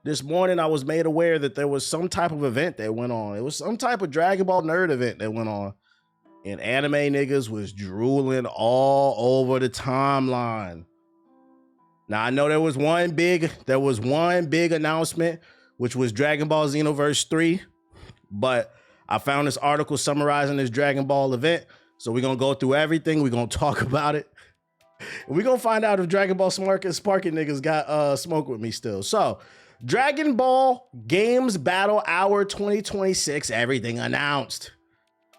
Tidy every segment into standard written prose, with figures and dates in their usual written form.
this morning I was made aware that there was some type of event that went on. It was some type of Dragon Ball nerd event that went on. And anime niggas was drooling all over the timeline. Now I know there was one big announcement, which was Dragon Ball Xenoverse 3. But I found this article summarizing this Dragon Ball event. So we're gonna go through everything. We're gonna talk about it. And we're gonna find out if Dragon Ball Sparking niggas got smoke with me still. So Dragon Ball Games Battle Hour 2026, everything announced.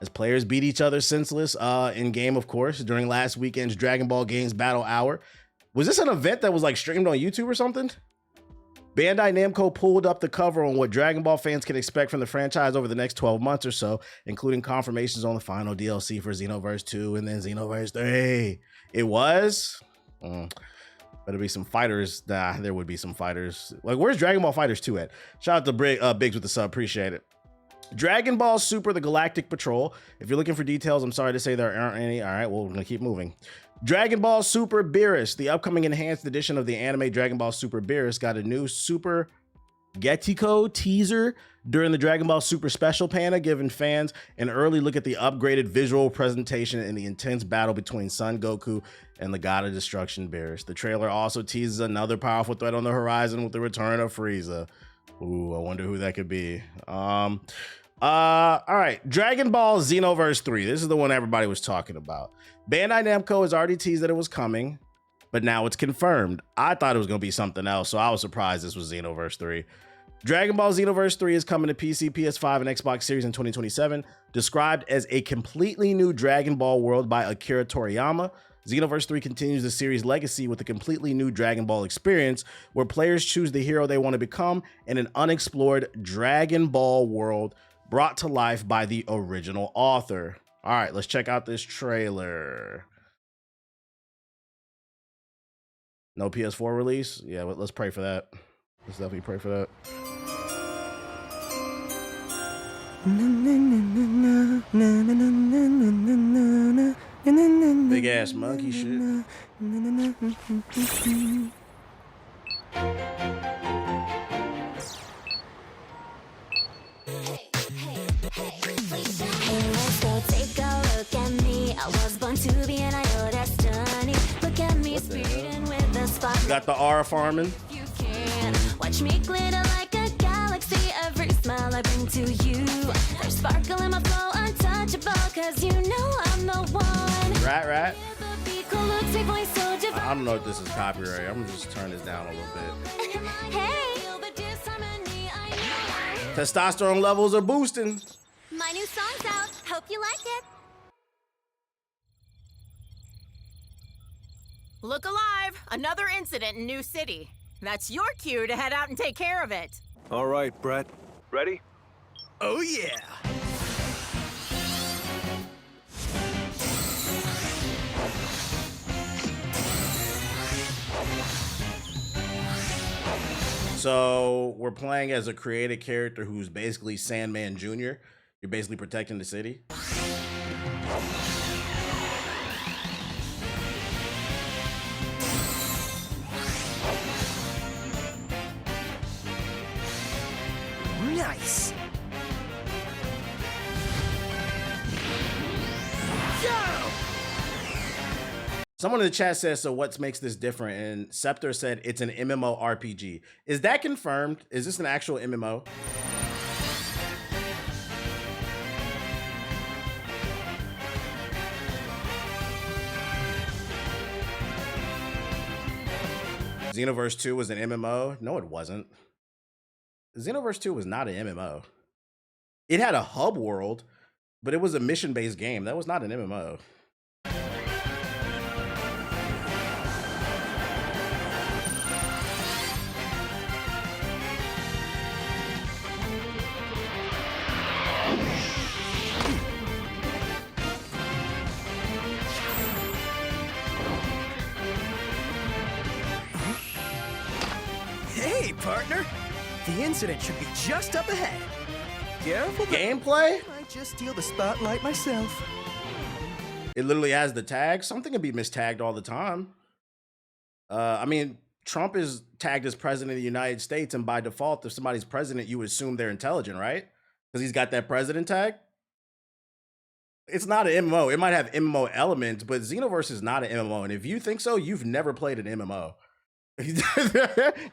As players beat each other senseless in game, of course, during last weekend's Dragon Ball Games Battle Hour. Was this an event that was like streamed on YouTube or something? Bandai Namco pulled up the cover on what Dragon Ball fans can expect from the franchise over the next 12 months or so, including confirmations on the final DLC for Xenoverse 2 and then Xenoverse 3. It was? Better be some fighters. Nah, there would be some fighters. Like, where's Dragon Ball Fighters 2 at? Shout out to Biggs with the sub. Appreciate it. Dragon Ball Super The Galactic Patrol. If you're looking for details, I'm sorry to say there aren't any. All right, well, we're going to keep moving. Dragon Ball Super Beerus. The upcoming enhanced edition of the anime Dragon Ball Super Beerus got a new Super Getiko teaser during the Dragon Ball Super Special Panel, giving fans an early look at the upgraded visual presentation and the intense battle between Son Goku and the God of Destruction Beerus. The trailer also teases another powerful threat on the horizon with the return of Frieza. Ooh, I wonder who that could be. All right, Dragon Ball Xenoverse 3. This is the one everybody was talking about. Bandai Namco has already teased that it was coming, but now it's confirmed. I thought it was going to be something else, so I was surprised this was Xenoverse 3. Dragon Ball Xenoverse 3 is coming to PC, PS5, and Xbox Series in 2027. Described as a completely new Dragon Ball world by Akira Toriyama, Xenoverse 3 continues the series' legacy with a completely new Dragon Ball experience where players choose the hero they want to become in an unexplored Dragon Ball world brought to life by the original author. All right, let's check out this trailer. No PS4 release? Yeah, but let's pray for that. Let's definitely pray for that. Big ass monkey shit. Got the R farming. You can watch me glitter like a galaxy. Every smile I bring to you. There's sparkle in my flow, untouchable, cause you know I'm the one. Right. I don't know if this is copyright. I'm gonna just turn this down a little bit. Hey! Testosterone levels are boosting. My new song's out. Hope you like it. Look alive! Another incident in New City. That's your cue to head out and take care of it. All right, Brett. Ready? Oh, yeah. So we're playing as a created character who's basically Sandman Jr. You're basically protecting the city. Nice. Someone in the chat says, so what makes this different? And Scepter said it's an MMORPG. Is that confirmed? Is this an actual MMO? Xenoverse 2 was an MMO? No, it wasn't. Xenoverse 2 was not an MMO. It had a hub world, but it was a mission-based game. That was not an MMO. Hey, partner. The incident should be just up ahead. Careful. Gameplay? I just steal the spotlight myself. It literally has the tag. Something can be mistagged all the time. I mean, Trump is tagged as president of the United States, and by default, if somebody's president, you assume they're intelligent, right? Because he's got that president tag. It's not an MMO. It might have MMO elements, but Xenoverse is not an MMO. And if you think so, you've never played an MMO.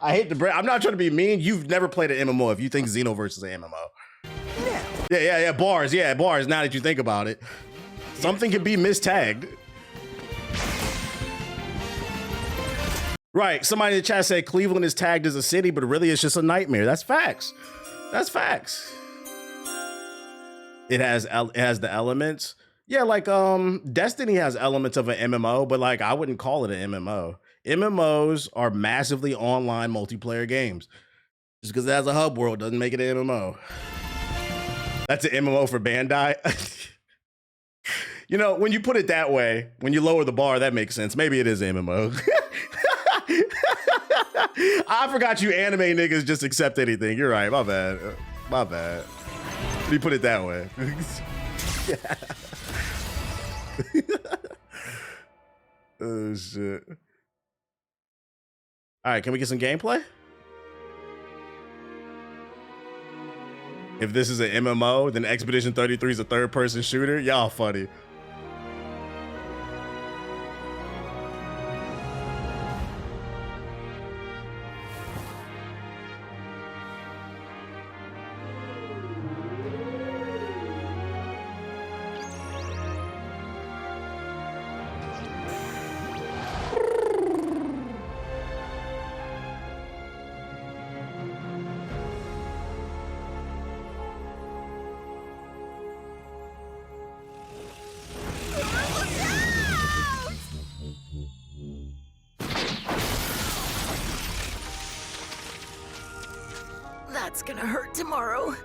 I hate to break. I'm not trying to be mean. You've never played an MMO if you think Xenoverse is an MMO. Yeah. Bars. Yeah, bars. Now that you think about it, something can be mistagged. Right. Somebody in the chat said Cleveland is tagged as a city, but really it's just a nightmare. That's facts. That's facts. It has the elements. Yeah, like Destiny has elements of an MMO, but like I wouldn't call it an MMO. MMOs are massively online multiplayer games. Just because it has a hub world doesn't make it an MMO. That's an MMO for Bandai. You know, when you put it that way, when you lower the bar, that makes sense. Maybe it is an MMO. I forgot you anime niggas just accept anything. You're right. My bad. My bad. When you put it that way. Oh, shit. All right, can we get some gameplay? If this is an MMO, then Expedition 33 is a third-person shooter. Y'all funny. That's gonna hurt tomorrow.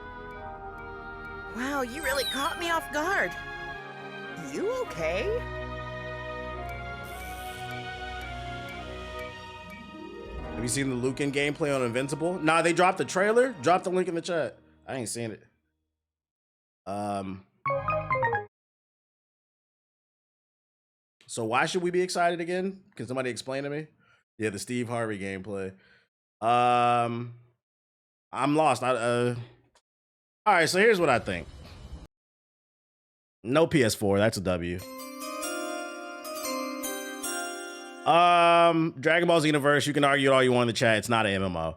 Wow, you really caught me off guard. You okay? Have you seen the Lucan gameplay on Invincible? Nah, they dropped the trailer. Drop the link in the chat. I ain't seen it. So why should we be excited again? Can somebody explain to me? Yeah, the Steve Harvey gameplay. I'm lost. All right, so here's what I think. No PS4, that's a W. Dragon Ball Xenoverse, you can argue all you want in the chat. It's not an MMO.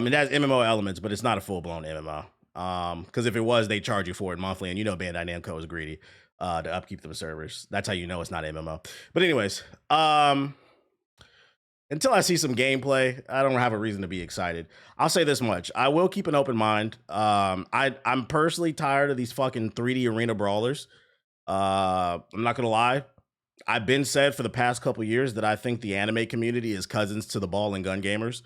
It has MMO elements, but it's not a full-blown MMO. Because if it was, they charge you for it monthly, and you know Bandai Namco is greedy to upkeep them servers. That's how you know it's not an MMO. But anyways, until I see some gameplay, I don't have a reason to be excited. I'll say this much. I will keep an open mind. I'm personally tired of these fucking 3D arena brawlers. I'm not going to lie. I've been said for the past couple years that I think the anime community is cousins to the ball and gun gamers.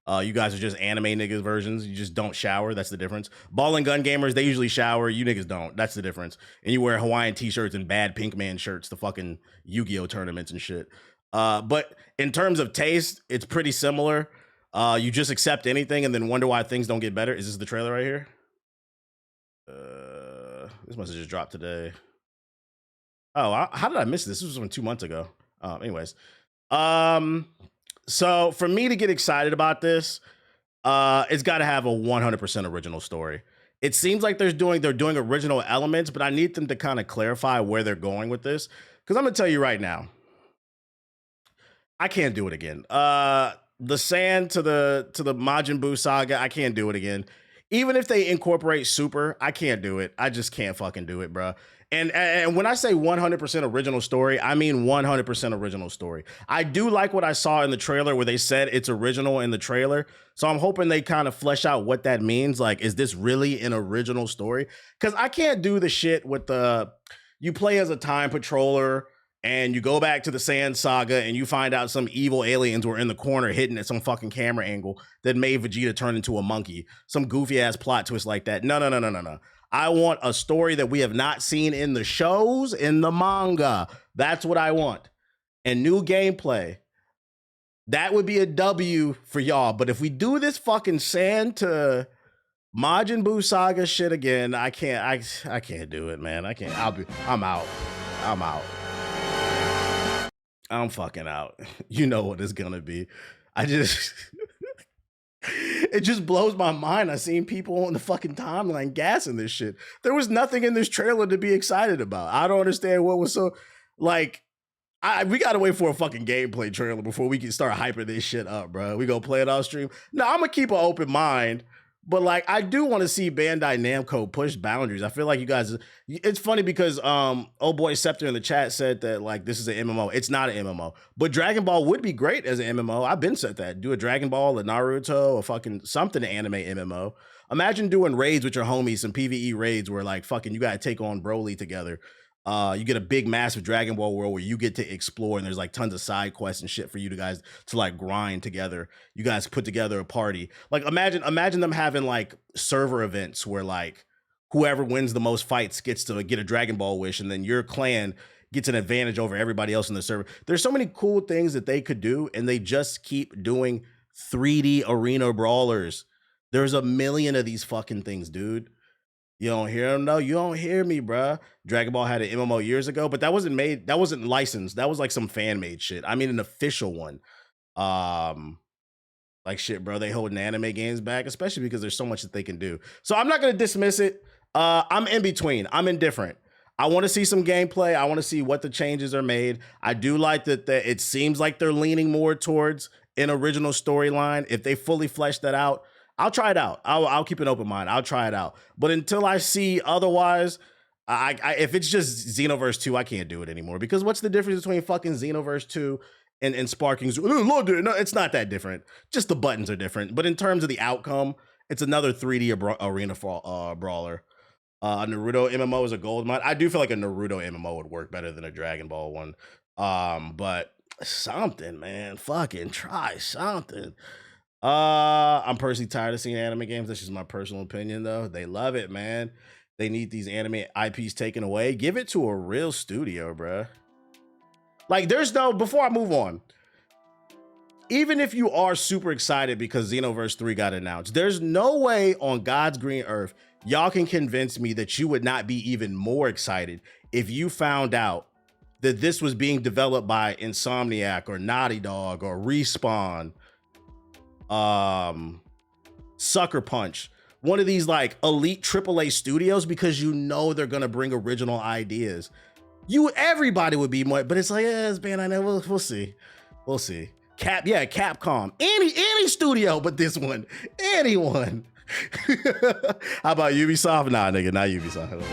You guys are just anime niggas versions. You just don't shower. That's the difference. Ball and gun gamers, they usually shower. You niggas don't. That's the difference. And you wear Hawaiian t-shirts and bad Pink Man shirts to fucking Yu-Gi-Oh tournaments and shit. But in terms of taste, it's pretty similar. You just accept anything and then wonder why things don't get better. Is this the trailer right here? This must have just dropped today. Oh, how did I miss this? This was from 2 months ago. Anyways. So for me to get excited about this, it's got to have a 100% original story. It seems like they're doing original elements, but I need them to kind of clarify where they're going with this. Because I'm going to tell you right now, I can't do it again. The Sand to the Majin Buu saga, I can't do it again. Even if they incorporate Super, I can't do it. I just can't fucking do it, bro. And when I say 100% original story, I mean 100% original story. I do like what I saw in the trailer where they said it's original in the trailer. So I'm hoping they kind of flesh out what that means. Like, is this really an original story? Because I can't do the shit with you play as a time patroller and you go back to the Sand Saga and you find out some evil aliens were in the corner hidden at some fucking camera angle that made Vegeta turn into a monkey. Some goofy ass plot twist like that. No. I want a story that we have not seen in the shows, in the manga. That's what I want. And new gameplay. That would be a W for y'all. But if we do this fucking Sand to Majin Buu saga shit again, I can't do it, man. I can't. I'm out. I'm fucking out. You know what it's gonna be. I just it just blows my mind. I seen people on the fucking timeline gassing this shit. There was nothing in this trailer to be excited about. I don't understand what was so like. We gotta wait for a fucking gameplay trailer before we can start hyping this shit up, bro. We gonna play it off stream. No, I'm gonna keep an open mind, but like I do want to see Bandai Namco push boundaries. I feel like you guys. It's funny because oh boy Scepter in the chat said that like this is an MMO. It's not an MMO, but Dragon Ball would be great as an MMO. I've been said that. Do a Dragon Ball, a Naruto, a fucking something to anime MMO. Imagine doing raids with your homies, some PvE raids where like fucking you gotta take on Broly together. You get a big, massive Dragon Ball world where you get to explore, and there's like tons of side quests and shit for you guys to like grind together. You guys put together a party. Like imagine them having like server events where like whoever wins the most fights gets to get a Dragon Ball wish, and then your clan gets an advantage over everybody else in the server. There's so many cool things that they could do, and they just keep doing 3D arena brawlers. There's a million of these fucking things, dude. You don't hear them? No, you don't hear me, bruh. Dragon Ball had an MMO years ago, but that wasn't licensed. That was like some fan-made shit. I mean, an official one. Like shit, bro. They holding anime games back, especially because there's so much that they can do. So I'm not gonna dismiss it. I'm in between. I'm indifferent. I want to see some gameplay. I want to see what the changes are made. I do like that it seems like they're leaning more towards an original storyline. If they fully flesh that out, I'll try it out. I'll keep an open mind. I'll try it out. But until I see otherwise, if it's just Xenoverse 2, I can't do it anymore. Because what's the difference between fucking Xenoverse 2 and Sparking? No, it's not that different. Just the buttons are different. But in terms of the outcome, it's another 3D arena brawler. A Naruto MMO is a gold mine. I do feel like a Naruto MMO would work better than a Dragon Ball one. But something, man. Fucking try something. I'm personally tired of seeing anime games. That's just my personal opinion, though. They love it, man. They need these anime IPs taken away. Give it to a real studio, bruh. Like, before I move on, even if you are super excited because Xenoverse 3 got announced, there's no way on God's green earth y'all can convince me that you would not be even more excited if you found out that this was being developed by Insomniac or Naughty Dog or Respawn, Sucker Punch, one of these like elite AAA studios, because you know they're gonna bring original ideas. Everybody would be more, but it's like, yeah, it's band I know. We'll see. Capcom, any studio, but this one, anyone. How about Ubisoft? Nah, nigga, not Ubisoft.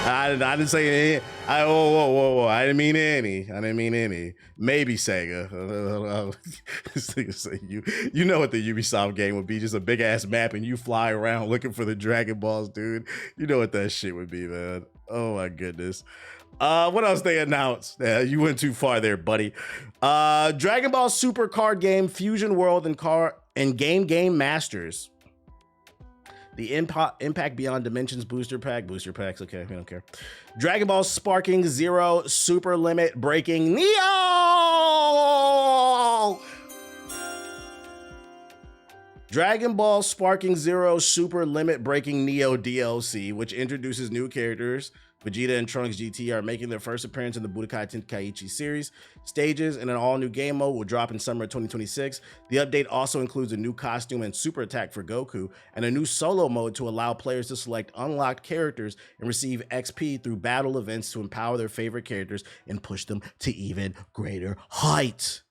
I didn't say any. Whoa. I didn't mean any. Maybe Sega. You know what the Ubisoft game would be? Just a big ass map and you fly around looking for the Dragon Balls, dude. You know what that shit would be, man. Oh my goodness. What else they announced? Yeah, you went too far there, buddy. Dragon Ball Super card game, Fusion World and Game Masters. The Impact Beyond Dimensions booster packs, okay, we don't care. Dragon Ball Sparking Zero Super Limit Breaking Neo! Dragon Ball Sparking Zero Super Limit Breaking Neo DLC, which introduces new characters. Vegeta and Trunks GT are making their first appearance in the Budokai Tenkaichi series. Stages and an all-new game mode will drop in summer 2026. The update also includes a new costume and super attack for Goku, and a new solo mode to allow players to select unlocked characters and receive XP through battle events to empower their favorite characters and push them to even greater heights.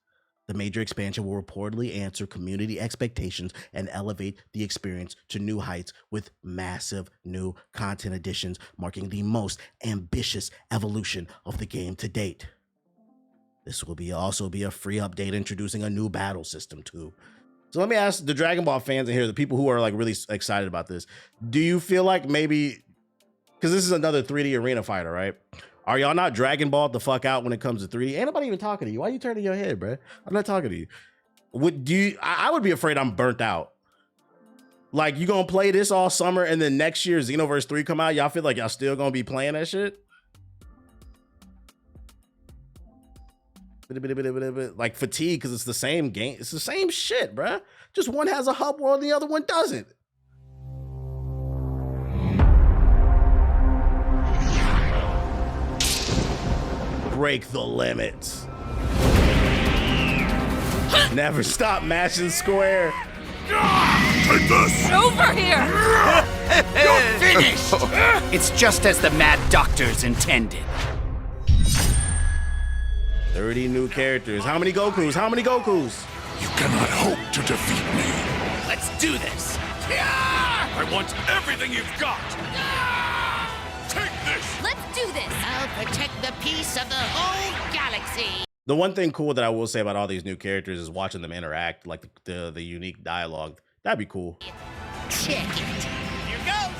The major expansion will reportedly answer community expectations and elevate the experience to new heights with massive new content additions, marking the most ambitious evolution of the game to date. This will also be a free update introducing a new battle system too. So let me ask the Dragon Ball fans in here, the people who are like really excited about this, do you feel like maybe, because this is another 3D arena fighter, right? Are y'all not Dragon Ball the fuck out when it comes to 3D? Ain't nobody even talking to you. Why are you turning your head, bro? I'm not talking to you. I would be afraid I'm burnt out. Like, you gonna play this all summer and then next year Xenoverse 3 come out, y'all feel like y'all still gonna be playing that shit? Like fatigue, because it's the same game. It's the same shit, bro. Just one has a hub world and the other one doesn't. Break the limits. Never stop mashing square. Take this! Over here! You're finished! It's just as the Mad Doctors intended. 30 new characters. How many Gokus? How many Gokus? You cannot hope to defeat me. Let's do this. I want everything you've got. Take this! Let's do this! I'll protect the peace of the whole galaxy. The one thing cool that I will say about all these new characters is watching them interact, like the unique dialogue. That'd be cool. Check it. Here goes.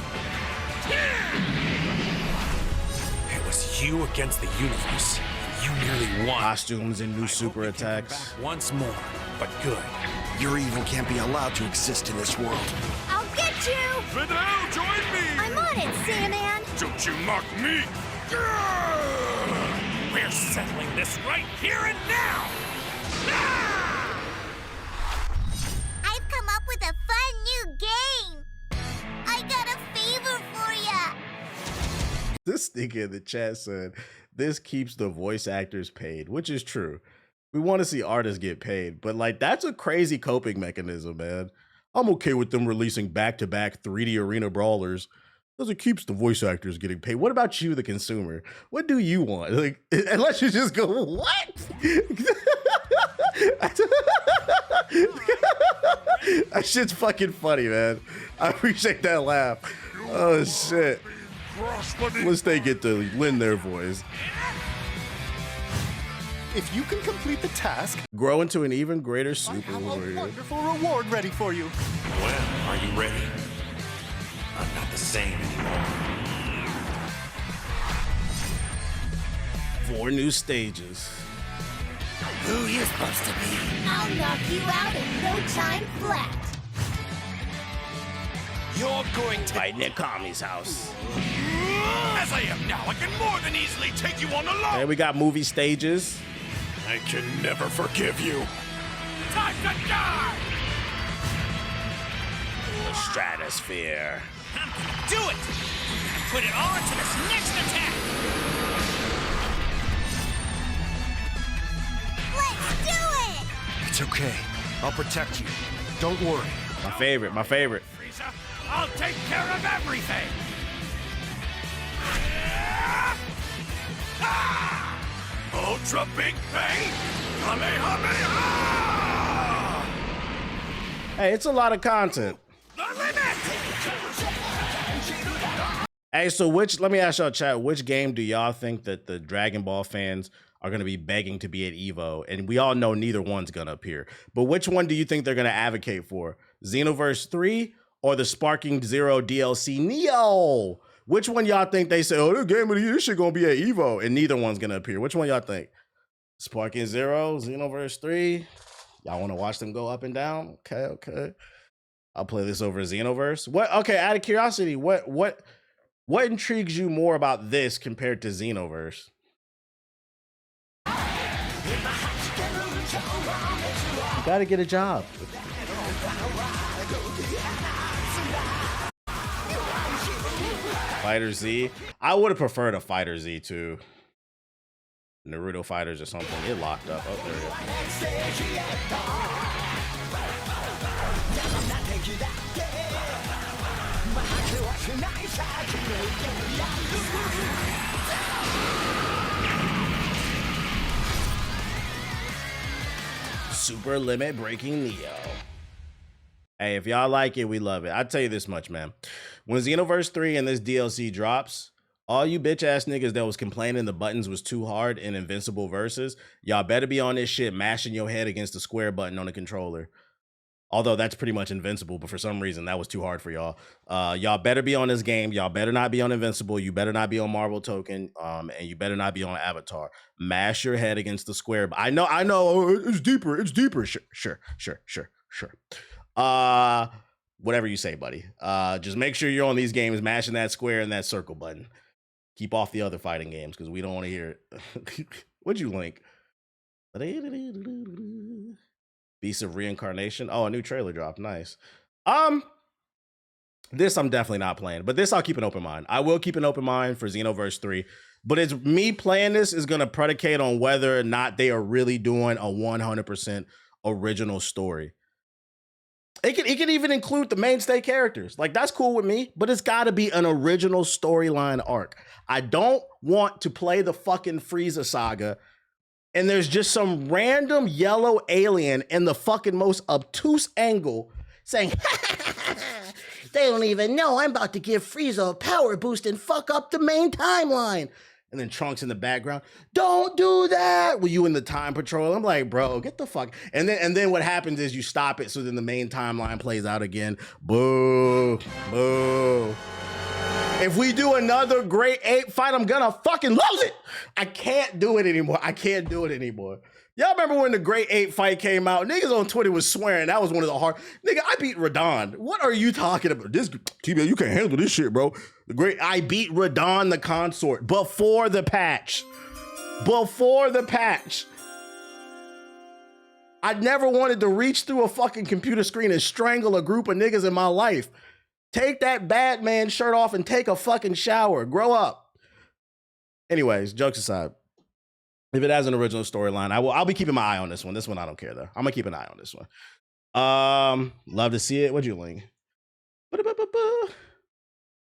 It was you against the universe. You nearly won. Costumes and new I super hope you can attacks. come back once more, but good. Your evil can't be allowed to exist in this world. I'll get you! Fidel, join me! I'm on it, Sandman! Don't you mock me! We're settling this right here and now. I've come up with a fun new game. I got a favor for ya. This nigga in the chat said, this keeps the voice actors paid, which is true. We want to see artists get paid, but like that's a crazy coping mechanism, man. I'm okay with them releasing back-to-back 3D arena brawlers because it keeps the voice actors getting paid. What about you, the consumer? What do you want? Like, unless you just go, what? That shit's fucking funny, man. I appreciate that laugh. Oh shit. Once they get to lend their voice. If you can complete the task, Grow into an even greater super I have a warrior. wonderful reward ready for you. Well, are you ready? I'm not the same anymore. 4 new stages. Who you supposed to be? I'll knock you out in no time flat! You're going to... Fighting at Kami's house. As I am now, I can more than easily take you on alone! And we got movie stages. I can never forgive you. Time to die! The stratosphere. I'm gonna do it. Put it on to this next attack. Let's do it. It's okay. I'll protect you. Don't worry. My favorite, my favorite. Frieza, I'll take care of everything! Ultra Big Bang! Kamehameha! Hey, it's a lot of content. The limit! Hey, so let me ask y'all chat, which game do y'all think that the Dragon Ball fans are going to be begging to be at EVO? And we all know neither one's going to appear. But which one do you think they're going to advocate for? Xenoverse 3 or the Sparking Zero DLC Neo? Which one y'all think they say, oh, this game of the year, this shit going to be at EVO, and neither one's going to appear? Which one y'all think? Sparking Zero, Xenoverse 3? Y'all want to watch them go up and down? Okay. I'll play this over Xenoverse. Okay, out of curiosity, what intrigues you more about this compared to Xenoverse? You gotta get a job. Fighter Z. I would have preferred a Fighter Z too. Naruto Fighters or something. It locked up. Oh, there it is. Super limit breaking Neo. Hey, if y'all like it, we love it. I'll tell you this much, man. When Xenoverse 3 and this DLC drops, all you bitch ass niggas that was complaining the buttons was too hard in Invincible versus, y'all better be on this shit mashing your head against the square button on the controller. Although that's pretty much Invincible, but for some reason that was too hard for y'all. Y'all better be on this game. Y'all better not be on Invincible. You better not be on Marvel Token. And you better not be on Avatar. Mash your head against the square. I know. It's deeper. Sure. Whatever you say, buddy. Just make sure you're on these games mashing that square and that circle button. Keep off the other fighting games because we don't want to hear it. What'd you link? Beast of Reincarnation. Oh, a new trailer dropped. Nice. This I'm definitely not playing, but this I'll keep an open mind. I will keep an open mind for Xenoverse 3, but it's me playing this is going to predicate on whether or not they are really doing a 100% original story. It can even include the mainstay characters. Like, that's cool with me, but it's got to be an original storyline arc. I don't want to play the fucking Frieza saga and there's just some random yellow alien in the fucking most obtuse angle saying, they don't even know I'm about to give Frieza a power boost and fuck up the main timeline. And then Trunks in the background, don't do that. Were you in the time patrol? I'm like, bro, get the fuck. And then what happens is you stop it, so then the main timeline plays out again. Boo, boo. If we do another Great Ape fight, I'm gonna fucking lose it. I can't do it anymore. I can't do it anymore. Y'all remember when the Great Ape fight came out? Niggas on Twitter was swearing that was one of the hard. Nigga, I beat Radon. What are you talking about? This TBL, you can't handle this shit, bro. I beat Radon the Consort before the patch. Before the patch. I never wanted to reach through a fucking computer screen and strangle a group of niggas in my life. Take that Batman shirt off and take a fucking shower. Grow up. Anyways, jokes aside. If it has an original storyline, I'll be keeping my eye on this one. This one I don't care though. I'm gonna keep an eye on this one. Love to see it. What'd you link?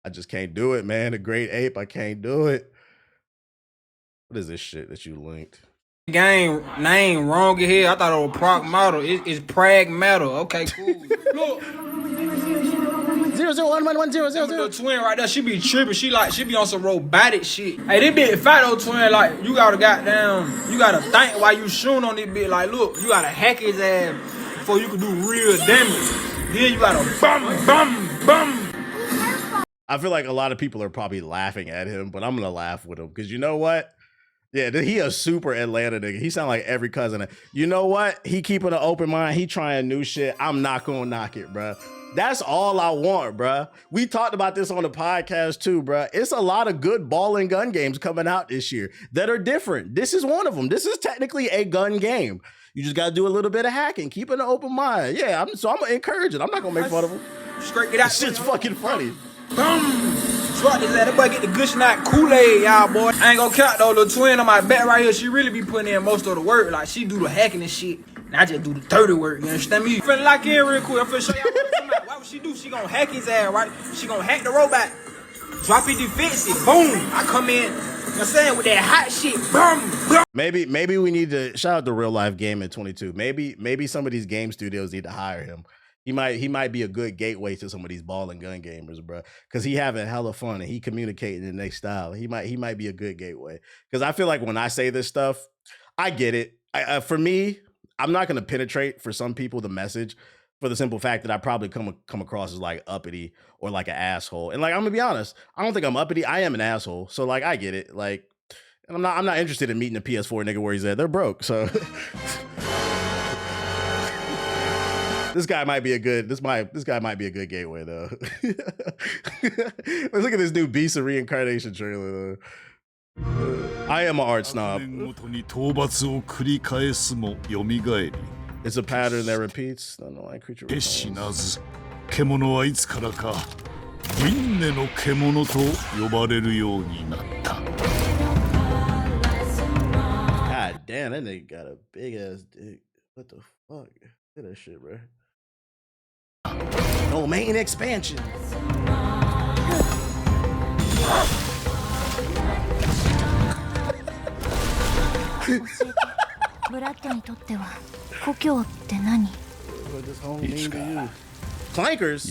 I just can't do it, man. The Great Ape, I can't do it. What is this shit that you linked? Game name wrong in here. I thought it was Pragmata. It's Pragmata. Okay, cool. Look. 0011100. The twin right there, she be tripping. She be on some robotic shit. Hey, this bitch fat old twin, like, you gotta think while you shooting on this bitch. Like, look, you gotta hack his ass before you can do real damage. Then you gotta bum. I feel like a lot of people are probably laughing at him, but I'm gonna laugh with him because you know what? Yeah, he a super Atlanta nigga. He sound like every cousin. You know what? He keeping an open mind. He trying new shit. I'm not gonna knock it, bro. That's all I want, bruh. We talked about this on the podcast too, bruh. It's a lot of good ball and gun games coming out this year that are different. This is one of them. This is technically a gun game. You just gotta do a little bit of hacking, keep an open mind. Yeah, I'm gonna encourage it. I'm not gonna make fun of him. Straight it out. This shit's fucking funny. Boom. Drop this ass. That boy get the good snack Kool-Aid, y'all, boy. I ain't gonna count though. The twin on my back right here, she really be putting in most of the work. Like, she do the hacking and shit. And I just do the dirty work, you understand me? Finna lock in real quick. I'm finna show y'all what I'm talking about. Why would she do? She gonna hack his ass, right? She gonna hack the robot. Drop it defensive. Boom. I come in, you know what I'm saying, with that hot shit. Boom. Maybe we need to shout out the Real Life Game at 22. Maybe some of these game studios need to hire him. He might be a good gateway to some of these ball and gun gamers, bro. Because he having hella fun and he communicating in their style. He might be a good gateway. Because I feel like when I say this stuff, I get it. For me, I'm not gonna penetrate for some people the message for the simple fact that I probably come across as like uppity or like an asshole. And like, I'm gonna be honest, I don't think I'm uppity. I am an asshole. So like, I get it. Like, and I'm not interested in meeting a PS4 nigga where he's at. They're broke. So this guy might be a good gateway though. Let's look at this new Beast of Reincarnation trailer though. I am an art snob. It's a pattern that repeats. I don't know why creature responds. God damn, that nigga got a big ass dick. What the fuck? Look at that shit, bro. No main expansion. What does this home mean to you? Clankers.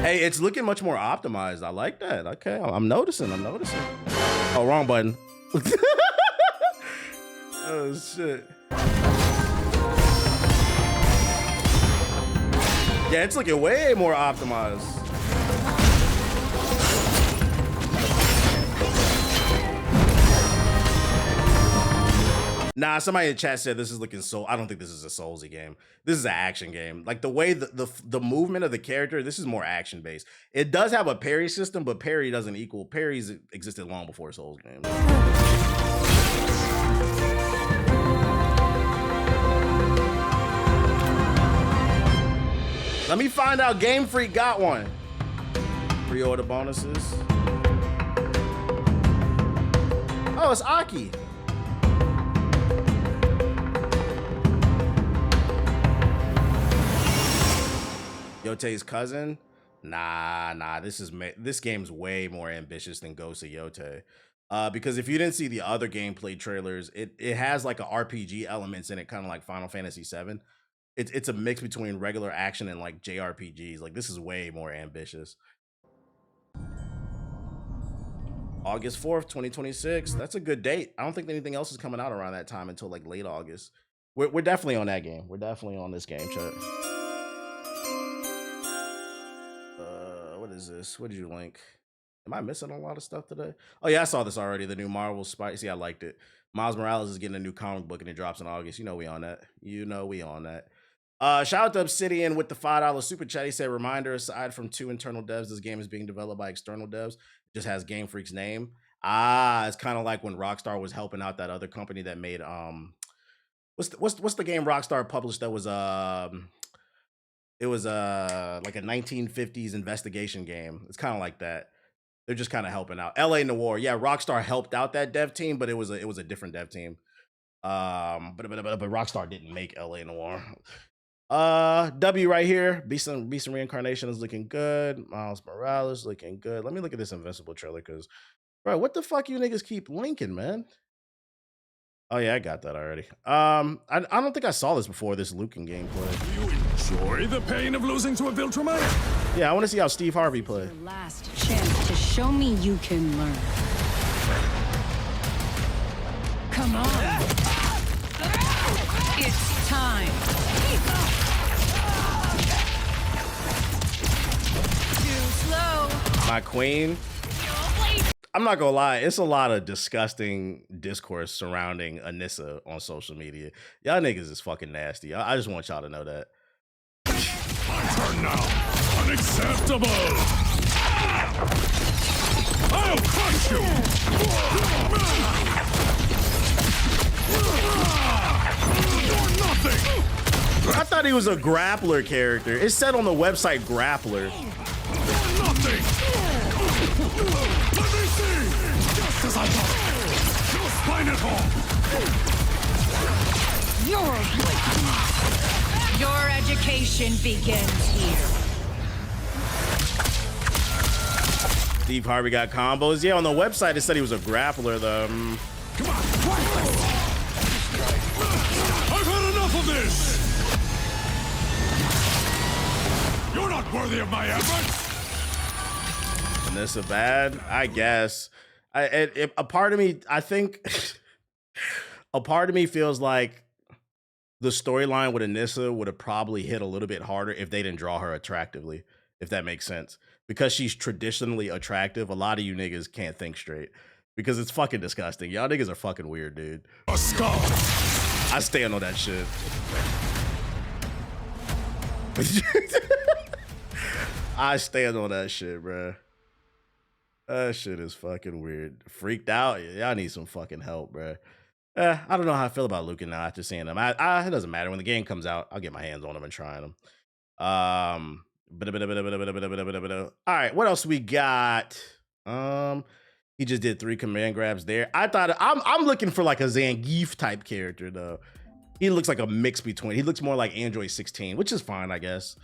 Hey, it's looking much more optimized. I like that. Okay, I'm noticing. Oh, wrong button. Oh shit. Yeah, it's looking way more optimized. Nah, somebody in the chat said this is looking Soul. I don't think this is a Soulsy game. This is an action game. Like the way the movement of the character, this is more action based. It does have a parry system, but parry doesn't equal. Parries existed long before Souls games. Let me find out. Game Freak got one. Pre-order bonuses. Oh, it's Aki. Yote's cousin? Nah. This game's way more ambitious than Ghost of Yote. Because if you didn't see the other gameplay trailers, it has like a RPG elements in it, kind of like Final Fantasy VII. It's a mix between regular action and like JRPGs. Like this is way more ambitious. August 4th, 2026. That's a good date. I don't think anything else is coming out around that time until like late August. We're definitely on that game. We're definitely on this game, chat. What is this? What did you link? Am I missing a lot of stuff today? Oh yeah, I saw this already. The new Marvel Spicy. I liked it. Miles Morales is getting a new comic book and it drops in August. You know we on that. Shout out to Obsidian with the $5 super chat. He said, reminder, aside from 2 internal devs, this game is being developed by external devs. It just has Game Freak's name. It's kind of like when Rockstar was helping out that other company that made what's the game Rockstar published that was it was like a 1950s investigation game. It's kind of like that. They're just kind of helping out. LA Noire. Yeah, Rockstar helped out that dev team, but it was a different dev team. But Rockstar didn't make LA Noire. W right here. Beast and Reincarnation is looking good. Miles Morales looking good. Let me look at this Invincible trailer because, bro, what the fuck you niggas keep linking, man? Oh yeah, I got that already. I don't think I saw this before, this Lucan gameplay. You enjoy the pain of losing to a Viltrumite? Yeah, I want to see how Steve Harvey play. Your last chance to show me you can learn. Come on. It's time. Too slow. My queen. I'm not gonna lie, it's a lot of disgusting discourse surrounding Anissa on social media. Y'all niggas is fucking nasty. I just want y'all to know that. My turn now. Unacceptable. I'll crush you. You're nothing. I thought he was a grappler character. It said on the website grappler. You're nothing. Let me see. Just as I thought. You'll spine it all. Your education begins here. Steve Harvey got combos. Yeah, on the website it said he was a grappler though. Come on. I've had enough of this. You're not worthy of my efforts. Anissa bad? I guess. A part of me, I think, a part of me feels like the storyline with Anissa would have probably hit a little bit harder if they didn't draw her attractively, if that makes sense. Because she's traditionally attractive, a lot of you niggas can't think straight. Because it's fucking disgusting. Y'all niggas are fucking weird, dude. A skull. I stand on that shit. I stand on that shit, bruh. That shit is fucking weird. Freaked out? Y'all need some fucking help, bruh. I don't know how I feel about Lucan now after seeing them. It doesn't matter. When the game comes out, I'll get my hands on them and try them. All right, what else we got? He just did 3 command grabs there. I thought I'm looking for like a Zangief type character though. He looks like a mix between. He looks more like Android 16, which is fine, I guess.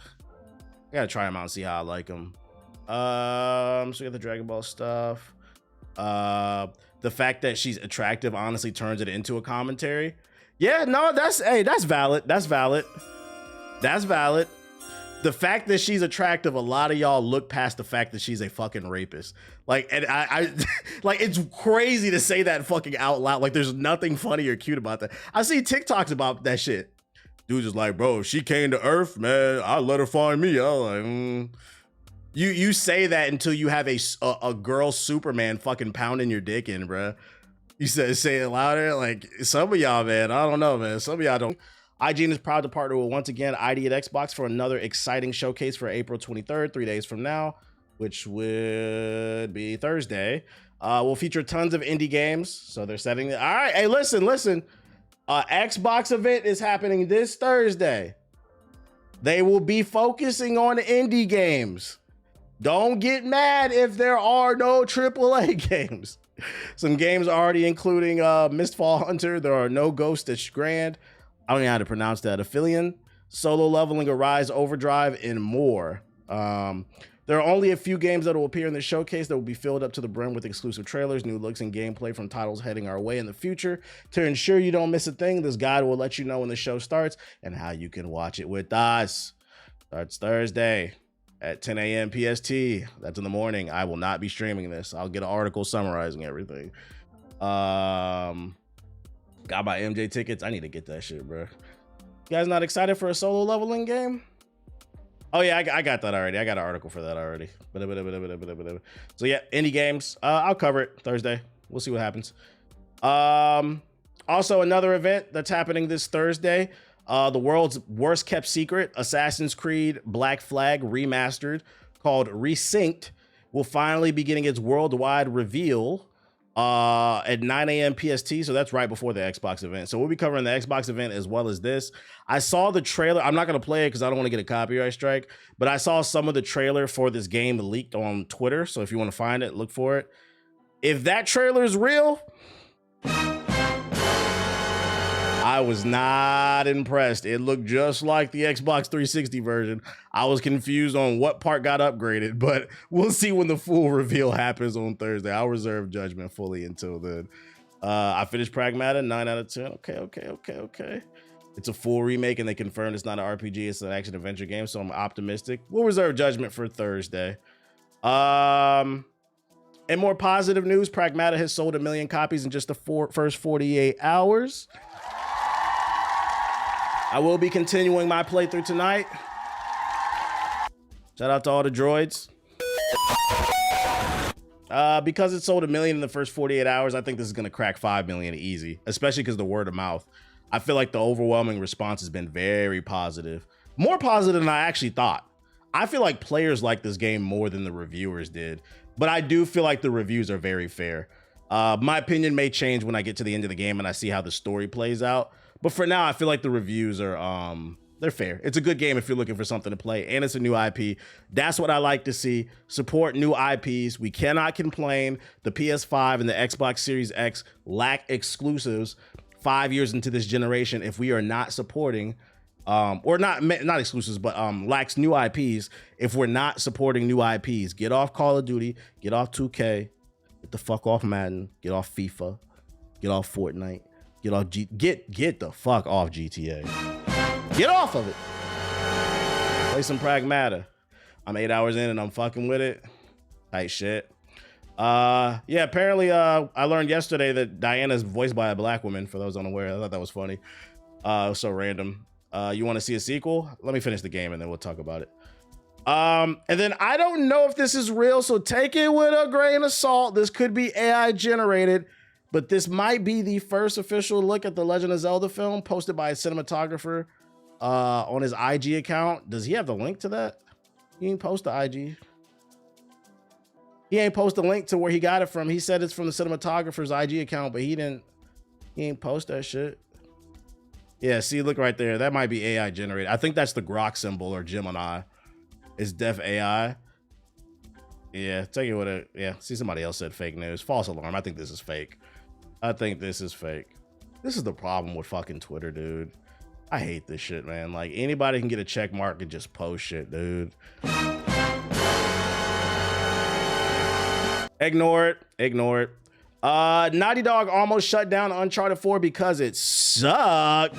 I gotta try him out and see how I like him. So we got the Dragon Ball stuff. The fact that she's attractive honestly turns it into a commentary. Yeah, no, that's valid. That's valid. The fact that she's attractive, a lot of y'all look past the fact that she's a fucking rapist. Like, and I like, it's crazy to say that fucking out loud. Like, there's nothing funny or cute about that. I see TikToks about that shit. Dude's just like, bro, if she came to Earth, man, I'd let her find me. I'm like, You say that until you have a girl Superman fucking pounding your dick in, bruh. You say it louder. Like, some of y'all, man, I don't know, man. Some of y'all don't. IGN is proud to partner with, once again, ID at Xbox for another exciting showcase for April 23rd, 3 days from now, which would be Thursday. We'll feature tons of indie games. So they're setting it. All right, hey, listen. Xbox event is happening this Thursday. They will be focusing on indie games. Don't get mad if there are no AAA games. Some games already including Mistfall Hunter. There are no ghosts at Strand. I don't know how to pronounce that. Aphelion, Solo Leveling, Arise, Overdrive, and more. There are only a few games that will appear in the showcase that will be filled up to the brim with exclusive trailers, new looks, and gameplay from titles heading our way in the future. To ensure you don't miss a thing, this guide will let you know when the show starts and how you can watch it with us. Starts Thursday at 10 a.m. PST. That's in the morning. I will not be streaming this. I'll get an article summarizing everything. Got my MJ tickets. I need to get that shit, bro. You guys not excited for a solo leveling game? Oh yeah, I got that already. I got an article for that already. So yeah, indie games. I'll cover it Thursday. We'll see what happens. Also another event that's happening this Thursday. The world's worst kept secret, Assassin's Creed Black Flag Remastered, called Resynced, will finally be getting its worldwide reveal at 9 a.m. PST. So that's right before the Xbox event. So we'll be covering the Xbox event as well as this. I saw the trailer. I'm not going to play it because I don't want to get a copyright strike, but I saw some of the trailer for this game leaked on Twitter. So if you want to find it, look for it. If that trailer is real, I was not impressed. It looked just like the Xbox 360 version. I was confused on what part got upgraded, but we'll see when the full reveal happens on Thursday. I'll reserve judgment fully until then. I finished Pragmata, 9 out of 10. Okay. It's a full remake, and they confirmed it's not an RPG. It's an action adventure game, so I'm optimistic. We'll reserve judgment for Thursday. In more positive news, Pragmata has sold 1 million copies in just the first 48 hours. I will be continuing my playthrough tonight. Shout out to all the droids. Because it sold 1 million in the first 48 hours, I think this is going to crack 5 million easy, especially because the word of mouth. I feel like the overwhelming response has been very positive. More positive than I actually thought. I feel like players like this game more than the reviewers did, but I do feel like the reviews are very fair. My opinion may change when I get to the end of the game and I see how the story plays out. But for now, I feel like the reviews are, they're fair. It's a good game if you're looking for something to play, and it's a new IP. That's what I like to see. Support new IPs. We cannot complain. The PS5 and the Xbox Series X lack exclusives 5 years into this generation if we are not supporting, or not exclusives, but lacks new IPs if we're not supporting new IPs. Get off Call of Duty. Get off 2K. Get the fuck off Madden. Get off FIFA. Get off Fortnite. Get off get the fuck off GTA. Get off of it. Play some Pragmata. I'm 8 hours in and I'm fucking with it. Tight shit. Yeah, apparently I learned yesterday that Diana's voiced by a black woman, for those unaware. I thought that was funny. It was so random. You want to see a sequel? Let me finish the game and then we'll talk about it. And then I don't know if this is real, so take it with a grain of salt. This could be AI generated. But this might be the first official look at the Legend of Zelda film posted by a cinematographer on his IG account. Does he have the link to that? He ain't post the IG. He ain't post the link to where he got it from. He said it's from the cinematographer's IG account, but he ain't post that shit. Yeah, see, look right there. That might be AI generated. I think that's the Grok symbol or Gemini. It's def AI. Yeah, take it with it. Yeah, see, somebody else said fake news. False alarm. I think this is fake. This is the problem with fucking Twitter, dude. I hate this shit, man. Like, anybody can get a check mark and just post shit, dude. Ignore it. Naughty Dog almost shut down Uncharted 4 because it sucked.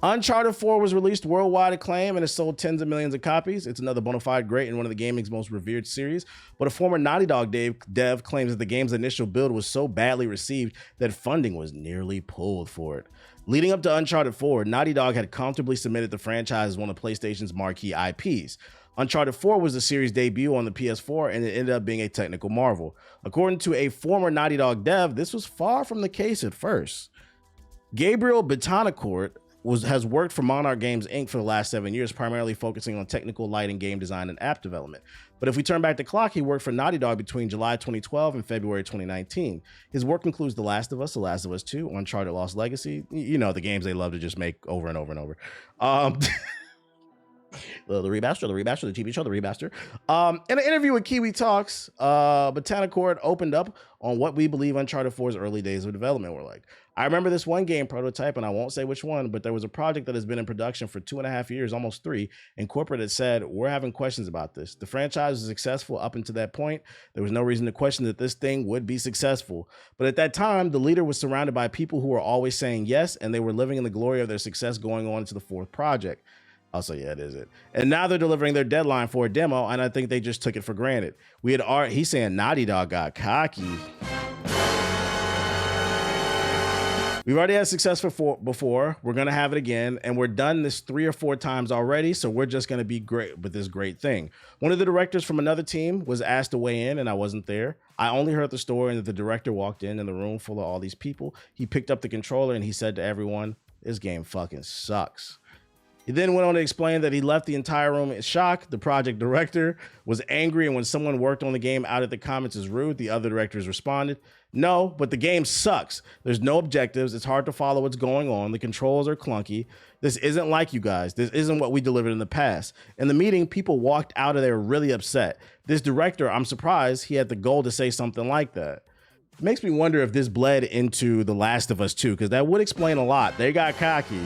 Uncharted 4 was released worldwide acclaim and has sold tens of millions of copies. It's another bona fide great in one of the gaming's most revered series. But a former Naughty Dog dev claims that the game's initial build was so badly received that funding was nearly pulled for it. Leading up to Uncharted 4, Naughty Dog had comfortably submitted the franchise as one of PlayStation's marquee IPs. Uncharted 4 was the series' debut on the PS4, and it ended up being a technical marvel. According to a former Naughty Dog dev, this was far from the case at first. Gabriel Betancourt has worked for Monarch Games Inc. for the last 7 years, primarily focusing on technical lighting, game design, and app development. But if we turn back the clock, he worked for Naughty Dog between July 2012 and February 2019. His work includes The Last of Us, The Last of Us 2, Uncharted Lost Legacy. You know, the games they love to just make over and over and over. the remaster, the TV show, the remaster. In an interview with Kiwi Talks, Botanicord opened up on what we believe Uncharted 4's early days of development were like. I remember this one game prototype, and I won't say which one, but there was a project that has been in production for 2.5 years, almost 3, and corporate had said, we're having questions about this. The franchise was successful up until that point. There was no reason to question that this thing would be successful. But at that time, the leader was surrounded by people who were always saying yes, and they were living in the glory of their success going on into the 4th project. Also, yeah, it is it. And now they're delivering their deadline for a demo, and I think they just took it for granted. He's saying Naughty Dog got cocky. We've already had success before. We're going to have it again, and we're done this 3 or 4 times already, so we're just going to be great with this great thing. One of the directors from another team was asked to weigh in, and I wasn't there. I only heard the story, and that the director walked in the room full of all these people. He picked up the controller, and he said to everyone, this game fucking sucks. He then went on to explain that he left the entire room in shock. The project director was angry, and when someone worked on the game out at the comments as rude, the other directors responded, no, but the game sucks. There's no objectives. It's hard to follow what's going on. The controls are clunky. This isn't like you guys. This isn't what we delivered in the past. In the meeting, people walked out of there really upset. This director, I'm surprised he had the goal to say something like that. It makes me wonder if this bled into The Last of Us 2, because that would explain a lot. They got cocky.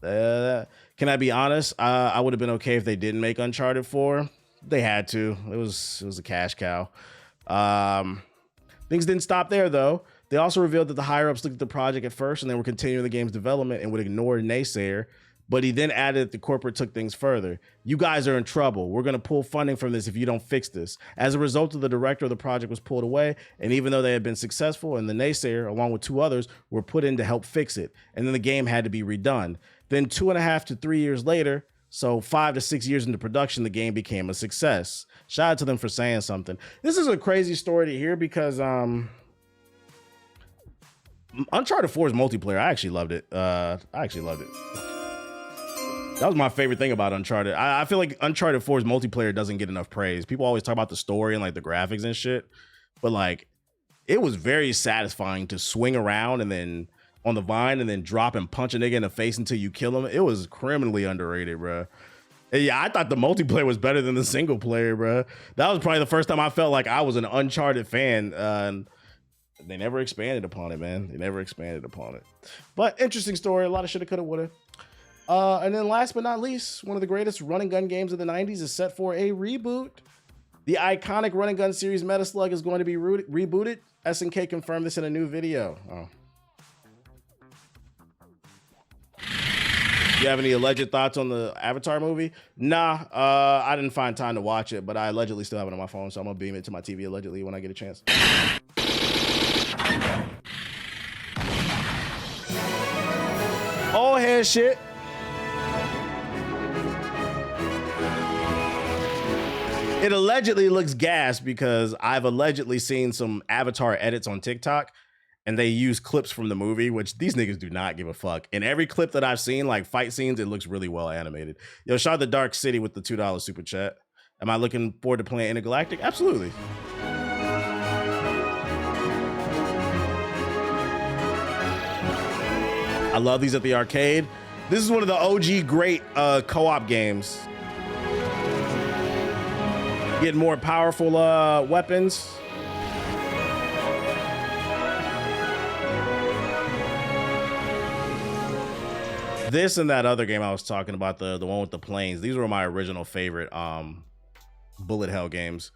Can I be honest? I would have been okay if they didn't make Uncharted 4. They had to. It was a cash cow. Things didn't stop there, though. They also revealed that the higher-ups looked at the project at first and they were continuing the game's development and would ignore a naysayer. But he then added that the corporate took things further. You guys are in trouble. We're going to pull funding from this if you don't fix this. As a result, the director of the project was pulled away, and even though they had been successful, and the naysayer, along with 2 others, were put in to help fix it, and then the game had to be redone. Then 2.5 to 3 years later, so 5 to 6 years into production, the game became a success. Shout out to them for saying something. This is a crazy story to hear because Uncharted 4's multiplayer, I actually loved it. That was my favorite thing about Uncharted. I feel like Uncharted 4's multiplayer doesn't get enough praise. People always talk about the story and like the graphics and shit, but like it was very satisfying to swing around and then on the vine and then drop and punch a nigga in the face until you kill him. It was criminally underrated, bro. And yeah, I thought the multiplayer was better than the single player, bro. That was probably the first time I felt like I was an Uncharted fan. They never expanded upon it, man. They never expanded upon it. But interesting story. A lot of shit coulda, woulda. And then last but not least, one of the greatest run and gun games of the 90s is set for a reboot. The iconic run and gun series Meta Slug is going to be rebooted. SNK confirmed this in a new video. Oh. You have any alleged thoughts on the Avatar movie? Nah, I didn't find time to watch it, but I allegedly still have it on my phone, so I'm gonna beam it to my TV allegedly when I get a chance. Old head shit. It allegedly looks gas because I've allegedly seen some Avatar edits on TikTok and they use clips from the movie, which these niggas do not give a fuck. In every clip that I've seen, like fight scenes, it looks really well animated. Yo, shout out to Dark City with the $2 super chat. Am I looking forward to playing Intergalactic? Absolutely. I love these at the arcade. This is one of the OG great co-op games. Getting more powerful weapons. This and that other game I was talking about, the one with the planes. These were my original favorite bullet hell games.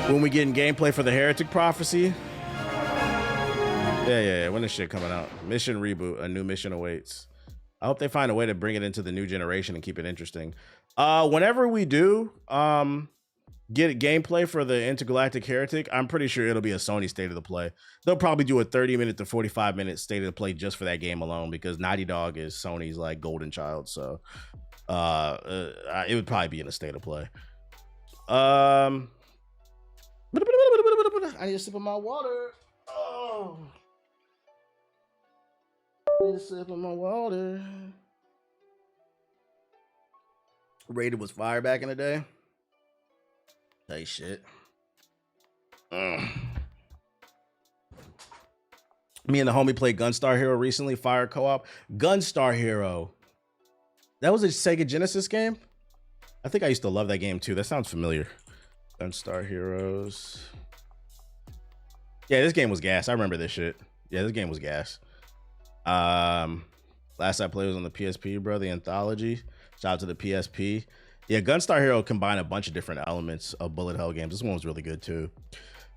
When we getting gameplay for the Heretic Prophecy? Yeah. When is shit coming out? Mission reboot. A new mission awaits. I hope they find a way to bring it into the new generation and keep it interesting. Whenever we do get gameplay for the Intergalactic Heretic, I'm pretty sure it'll be a Sony state of the play. They'll probably do a 30-minute to 45-minute state of the play just for that game alone because Naughty Dog is Sony's like golden child. So it would probably be in a state of play. I need a sip of my water. Oh. Need a sip of my water. Rated was fire back in the day. Hey, shit. Me and the homie played Gunstar Hero recently, Fire Co-op. Gunstar Hero. That was a Sega Genesis game? I think I used to love that game too. That sounds familiar. Gunstar Heroes. Yeah, this game was gas. I remember this shit. Yeah, this game was gas. Last I played was on the PSP, bro. The Anthology. Shout out to the PSP. Yeah, Gunstar Hero combined a bunch of different elements of bullet hell games. This one was really good too.